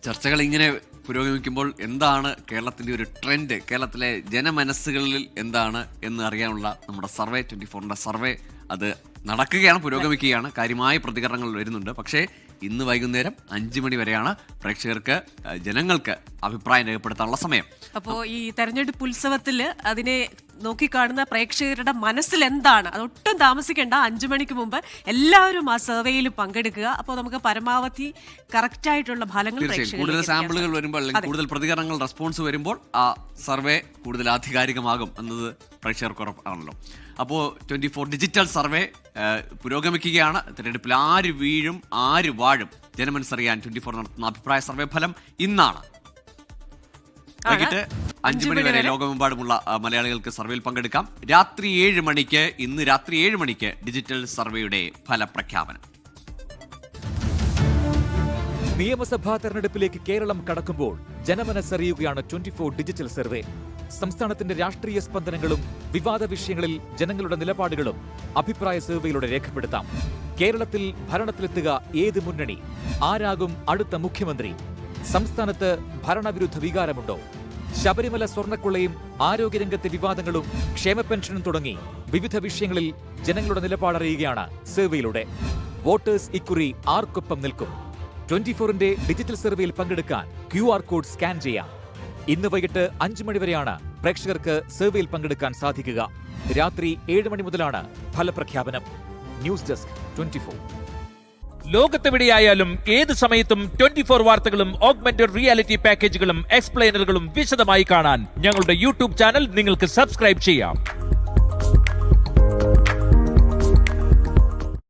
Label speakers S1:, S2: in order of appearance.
S1: ചർച്ചകൾ ഇങ്ങനെ പുരോഗമിക്കുമ്പോൾ എന്താണ് കേരളത്തിന്റെ ഒരു ട്രെൻഡ്, കേരളത്തിലെ ജനമനസ്സുകളിൽ എന്താണ് എന്ന് അറിയാനുള്ള നമ്മുടെ സർവേ 24ന്റെ സർവേ അത് നടക്കുകയാണ്, പുരോഗമിക്കുകയാണ്. കാര്യമായ പ്രതികരണങ്ങൾ വരുന്നുണ്ട്. പക്ഷേ ഇന്ന് വൈകുന്നേരം 5 മണി വരെയാണ് പ്രേക്ഷകർക്ക്, ജനങ്ങൾക്ക് അഭിപ്രായം രേഖപ്പെടുത്താനുള്ള സമയം.
S2: അപ്പോൾ ഈ തെരഞ്ഞെടുപ്പ് ഉത്സവത്തില് അതിനെ നോക്കിക്കാണുന്ന പ്രേക്ഷകരുടെ മനസ്സിൽ എന്താണ്, അതൊട്ടും താമസിക്കേണ്ട. 5 മണിക്ക് മുമ്പ് എല്ലാവരും ആ സർവേയിൽ പങ്കെടുക്കുക. അപ്പോൾ നമുക്ക് പരമാവധി കറക്റ്റ് ആയിട്ടുള്ള ഫലങ്ങൾ,
S1: കൂടുതൽ സാമ്പിളുകൾ വരുമ്പോൾ അല്ലെങ്കിൽ കൂടുതൽ പ്രതികരണങ്ങൾ, റെസ്പോൺസ് വരുമ്പോൾ ആ സർവേ കൂടുതൽ ആധികാരികമാകും എന്നത് പ്രേക്ഷകർക്ക് ഉറപ്പാണല്ലോ. അപ്പോൾ 24 ഡിജിറ്റൽ സർവേ പുരോഗമിക്കുകയാണ്. തിരഞ്ഞെടുപ്പിൽ ആര് വീഴും ആര് വാഴും ജനമനസ്സറിയാൻ 24 നടത്തുന്ന അഭിപ്രായ സർവേ ഫലം ഇന്നാണ്. വൈകിട്ട് 5 മണി വരെ ലോകമെമ്പാടുമുള്ള മലയാളികൾക്ക് സർവേയിൽ പങ്കെടുക്കാം. രാത്രി 7 മണിക്ക്, ഇന്ന് രാത്രി 7 മണിക്ക് ഡിജിറ്റൽ സർവേയുടെ ഫലപ്രഖ്യാപനം.
S3: നിയമസഭാ തെരഞ്ഞെടുപ്പിലേക്ക് കേരളം കടക്കുമ്പോൾ ജനമനസ്സറിയുകയാണ് 24 ഡിജിറ്റൽ സർവേ. സംസ്ഥാനത്തിന്റെ രാഷ്ട്രീയ സ്പന്ദനങ്ങളും വിവാദ വിഷയങ്ങളിൽ ജനങ്ങളുടെ നിലപാടുകളും അഭിപ്രായ സർവേയിലൂടെ രേഖപ്പെടുത്താം. കേരളത്തിൽ ഭരണത്തിലെത്തുക ഏത് മുന്നണി? ആരാകും അടുത്ത മുഖ്യമന്ത്രി? സംസ്ഥാനത്ത് ഭരണവിരുദ്ധ വികാരമുണ്ടോ? ശബരിമല സ്വർണ്ണക്കൊള്ളയും ആരോഗ്യരംഗത്തെ വിവാദങ്ങളും ക്ഷേമ പെൻഷനും തുടങ്ങി വിവിധ വിഷയങ്ങളിൽ ജനങ്ങളുടെ നിലപാടറിയുകയാണ് സർവേയിലൂടെ. വോട്ടേഴ്സ് ഇക്കുറി ആർക്കൊപ്പം നിൽക്കും? 24ന്റെ ഡിജിറ്റൽ സർവേയിൽ പങ്കെടുക്കാൻ QR കോഡ് സ്കാൻ ചെയ്യാം. ഇന്ന് വൈകിട്ട് 5 മണി വരെയാണ് പ്രേക്ഷകർക്ക് സർവേയിൽ പങ്കെടുക്കാൻ സാധിക്കുക. രാത്രി 7 മണി മുതലാണ് ഫലപ്രഖ്യാപനം. News desk 24.
S4: ലോകത്തെവിടെയായാലും ഏത് സമയത്തും 24 വാർത്തകളും ഓഗ്മെന്റഡ് റിയാലിറ്റി പാക്കേജുകളും എക്സ്പ്ലെയിനറുകളും വിശദമായി കാണാൻ ഞങ്ങളുടെ യൂട്യൂബ് ചാനൽ നിങ്ങൾക്ക് സബ്സ്ക്രൈബ് ചെയ്യാം.